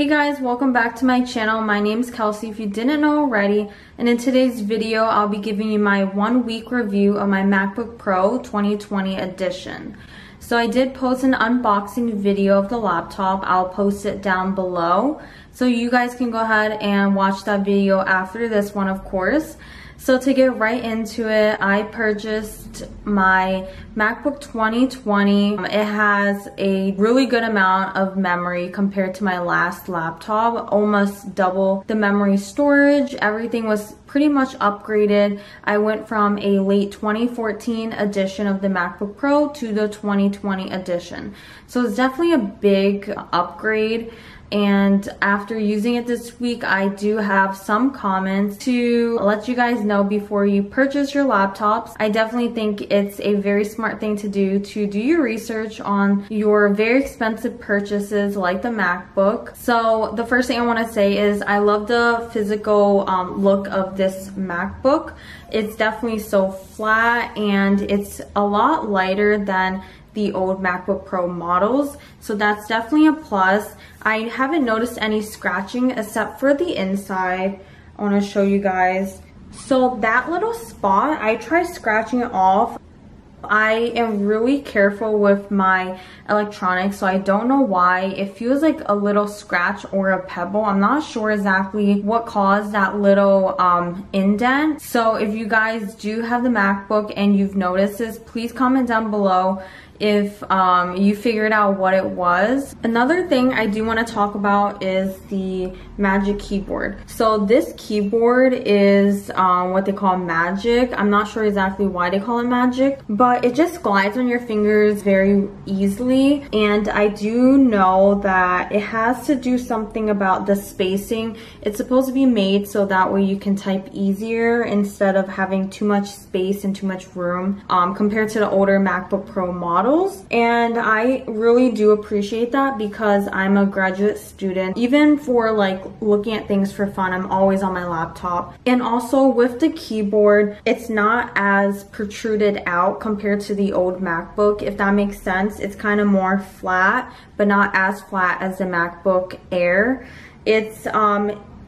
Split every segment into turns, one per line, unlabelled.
Hey guys, welcome back to my channel. My name is Kelsey if you didn't know already, and in today's video I'll be giving you my 1 week review of my MacBook Pro 2020 edition. So I did post an unboxing video of the laptop. I'll post it down below so you guys can go ahead and watch that video after this one, of course. So to get right into it, I purchased my MacBook 2020. It has a really good amount of memory compared to my last laptop, almost double the memory storage. Everything was pretty much upgraded. I went from a late 2014 edition of the MacBook Pro to the 2020 edition. So it's definitely a big upgrade. And after using it this week, I do have some comments to let you guys know before you purchase your laptops. I definitely think it's a very smart thing to do your research on your very expensive purchases like the MacBook. So the first thing I want to say is I love the physical look of this MacBook. It's definitely so flat and it's a lot lighter than the old MacBook Pro models, so that's definitely a plus. I haven't noticed any scratching except for the inside. I want to show you guys. So that little spot, I tried scratching it off. I am really careful with my electronics, so I don't know why. It feels like a little scratch or a pebble. I'm not sure exactly what caused that little indent. So if you guys do have the MacBook and you've noticed this, please comment down below if you figured out what it was. Another thing I do want to talk about is the Magic Keyboard. So this keyboard is what they call Magic. I'm not sure exactly why they call it Magic, but it just glides on your fingers very easily. And I do know that it has to do something about the spacing. It's supposed to be made so that way you can type easier instead of having too much space and too much room compared to the older MacBook Pro model. And I really do appreciate that because I'm a graduate student. Even for like looking at things for fun, I'm always on my laptop. And also with the keyboard, it's not as protruded out compared to the old MacBook, if that makes sense. It's kind of more flat, but not as flat as the MacBook Air. It's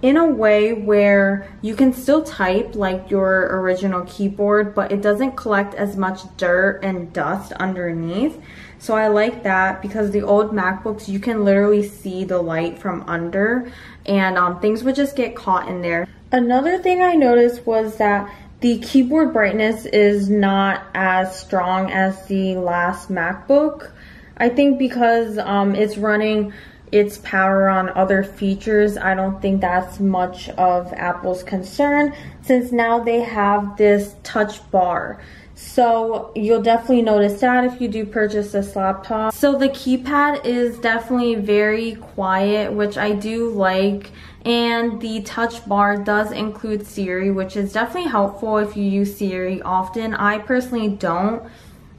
in a way where you can still type like your original keyboard, but it doesn't collect as much dirt and dust underneath. So I like that because the old MacBooks, you can literally see the light from under and things would just get caught in there. Another thing I noticed was that the keyboard brightness is not as strong as the last MacBook. I think because it's running its power on other features. I don't think that's much of Apple's concern since now they have this touch bar. So you'll definitely notice that if you do purchase this laptop. So the keypad is definitely very quiet, which I do like. And the touch bar does include Siri, which is definitely helpful if you use Siri often. I personally don't.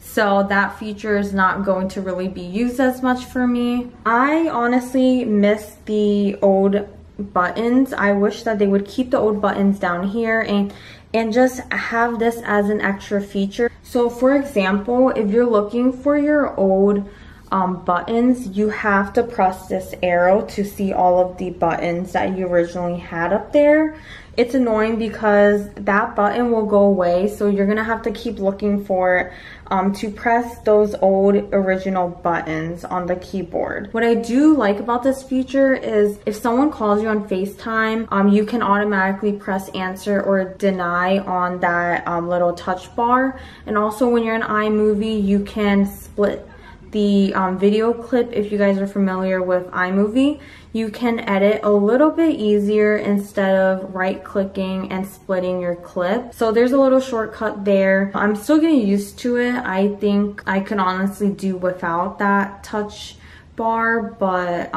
So that feature is not going to really be used as much for me. I honestly miss the old buttons. I wish that they would keep the old buttons down here and just have this as an extra feature. So for example, if you're looking for your old buttons, you have to press this arrow to see all of the buttons that you originally had up there. It's annoying because that button will go away, so you're gonna have to keep looking for it to press those old original buttons on the keyboard. What I do like about this feature is if someone calls you on FaceTime, you can automatically press answer or deny on that little touch bar. And also when you're in iMovie, you can split the video clip. If you guys are familiar with iMovie, you can edit a little bit easier instead of right clicking and splitting your clip. So there's a little shortcut there. I'm still getting used to it. I think I could honestly do without that touch bar, but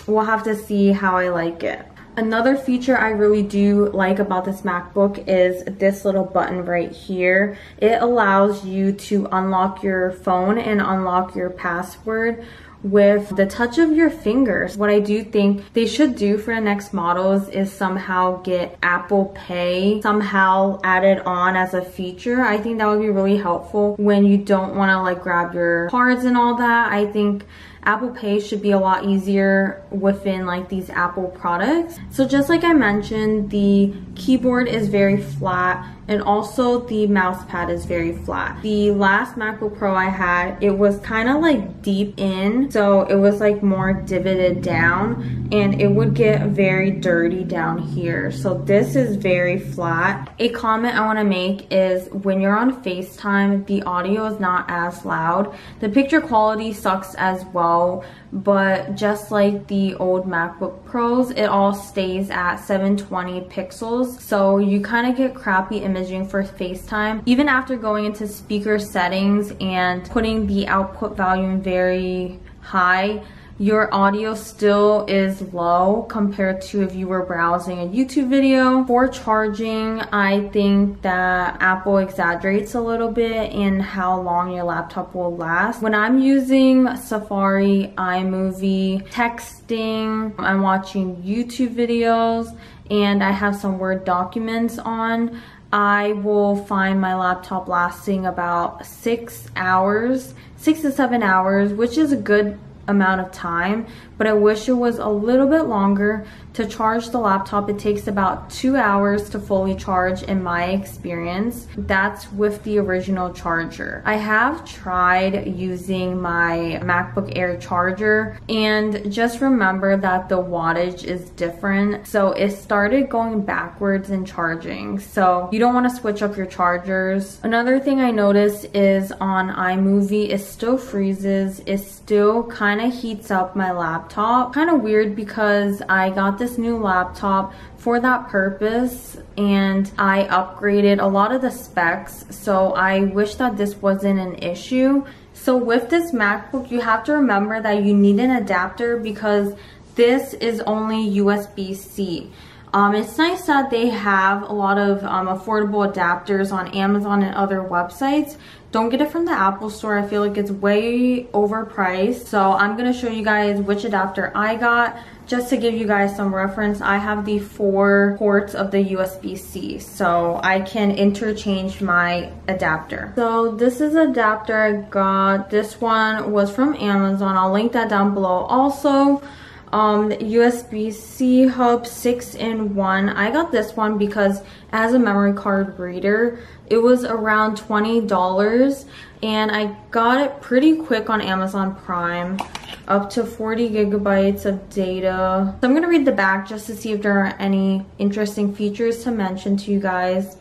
we'll have to see how I like it. Another feature I really do like about this MacBook is this little button right here. It allows you to unlock your phone and unlock your password with the touch of your fingers. What I do think they should do for the next models is somehow get Apple Pay somehow added on as a feature. I think that would be really helpful when you don't want to like grab your cards and all that. I think Apple Pay should be a lot easier within like these Apple products. So just like I mentioned, the keyboard is very flat and also the mouse pad is very flat. The last MacBook Pro I had, it was kind of like deep in, so it was like more divoted down and it would get very dirty down here. So this is very flat. A comment I want to make is when you're on FaceTime, the audio is not as loud. The picture quality sucks as well, but just like the old MacBook Pros, it all stays at 720 pixels. So you kind of get crappy imaging for FaceTime. Even after going into speaker settings and putting the output volume very high, your audio still is low compared to if you were browsing a YouTube video. For charging, I think that Apple exaggerates a little bit in how long your laptop will last. When I'm using Safari, iMovie, texting, I'm watching YouTube videos, and I have some Word documents on, I will find my laptop lasting about 6 hours, 6 to 7 hours, which is a good amount of time, but I wish it was a little bit longer. To charge the laptop, it takes about 2 hours to fully charge in my experience. That's with the original charger. I have tried using my MacBook Air charger, and just remember that the wattage is different. So it started going backwards in charging. So you don't want to switch up your chargers. Another thing I noticed is on iMovie, it still freezes. It still kind of heats up my laptop. Kind of weird because I got this new laptop for that purpose and I upgraded a lot of the specs, so I wish that this wasn't an issue. So with this MacBook, you have to remember that you need an adapter because this is only USB-C. It's nice that they have a lot of affordable adapters on Amazon and other websites. Don't get it from the Apple store. I feel like it's way overpriced. So I'm going to show you guys which adapter I got. Just to give you guys some reference, I have the 4 ports of the USB-C, so I can interchange my adapter. So this is the adapter I got. This one was from Amazon. I'll link that down below. Also, the USB-C hub 6-in-1. I got this one because as a memory card reader, it was around $20 and I got it pretty quick on Amazon Prime, up to 40 gigabytes of data. So I'm gonna read the back just to see if there are any interesting features to mention to you guys.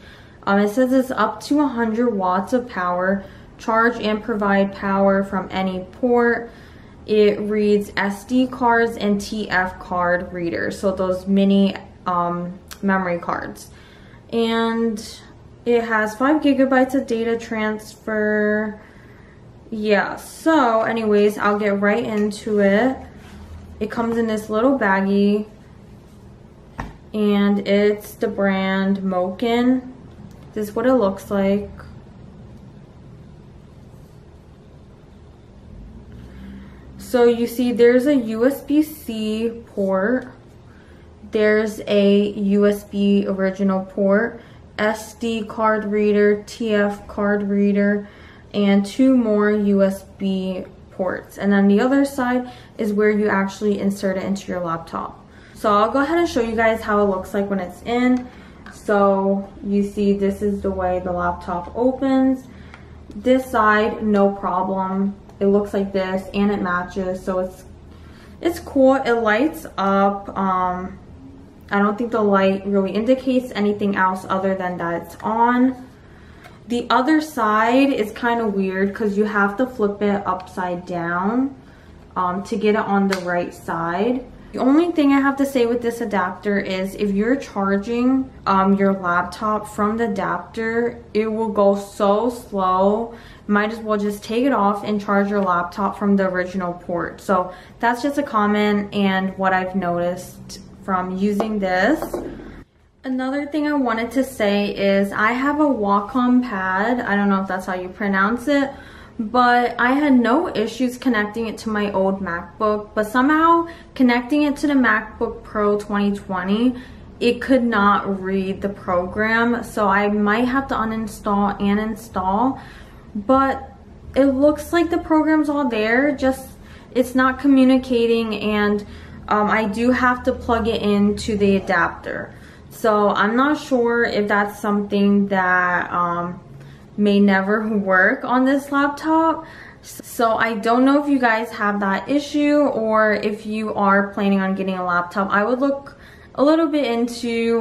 It says it's up to 100 watts of power, charge and provide power from any port. It reads SD cards and TF card readers, so those mini memory cards. And it has 5 gigabytes of data transfer. Yeah, so anyways, I'll get right into it. It comes in this little baggie and it's the brand Moken. This is what it looks like. So you see there's a USB-C port, there's a USB original port, SD card reader, TF card reader, and 2 more USB ports. And then the other side is where you actually insert it into your laptop. So I'll go ahead and show you guys how it looks like when it's in. So you see this is the way the laptop opens. This side, no problem. It looks like this and it matches, so it's cool. It lights up. I don't think the light really indicates anything else other than that it's on. The other side is kind of weird because you have to flip it upside down to get it on the right side. The only thing I have to say with this adapter is if you're charging your laptop from the adapter, it will go so slow. Might as well just take it off and charge your laptop from the original port. So that's just a comment and what I've noticed from using this. Another thing I wanted to say is I have a Wacom pad. I don't know if that's how you pronounce it, but I had no issues connecting it to my old MacBook, but somehow connecting it to the MacBook Pro 2020, it could not read the program. So I might have to uninstall and install, but it looks like the program's all there. Just it's not communicating, and I do have to plug it into the adapter. So I'm not sure if that's something that may never work on this laptop. So I don't know if you guys have that issue, or if you are planning on getting a laptop. I would look a little bit into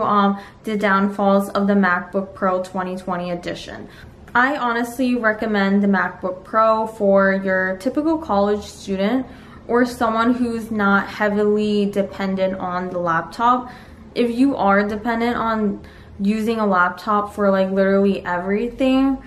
the downfalls of the MacBook Pro 2020 edition. I honestly recommend the MacBook Pro for your typical college student or someone who's not heavily dependent on the laptop. If you are dependent on using a laptop for like literally everything,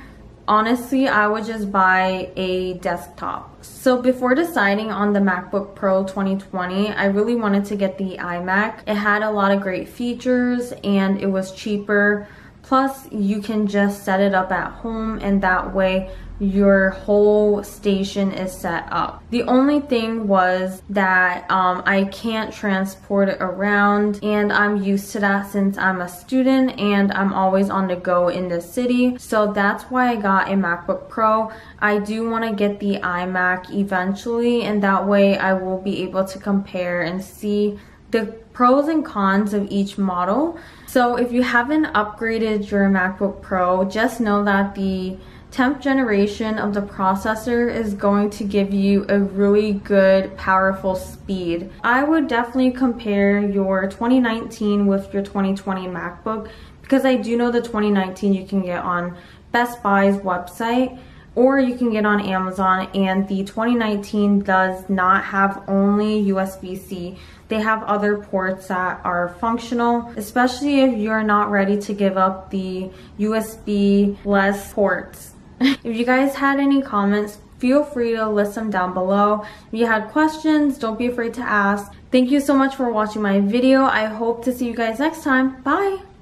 honestly, I would just buy a desktop. So before deciding on the MacBook Pro 2020, I really wanted to get the iMac. It had a lot of great features and it was cheaper. Plus, you can just set it up at home, and that way your whole station is set up. The only thing was that I can't transport it around, and I'm used to that since I'm a student and I'm always on the go in the city. So that's why I got a MacBook Pro. I do want to get the iMac eventually, and that way I will be able to compare and see the pros and cons of each model. So if you haven't upgraded your MacBook Pro, just know that the 10th generation of the processor is going to give you a really good, powerful speed. I would definitely compare your 2019 with your 2020 MacBook, because I do know the 2019 you can get on Best Buy's website, or you can get on Amazon, and the 2019 does not have only USB-C. They have other ports that are functional, especially if you're not ready to give up the USB-less ports. If you guys had any comments, feel free to list them down below. If you had questions, don't be afraid to ask. Thank you so much for watching my video. I hope to see you guys next time. Bye!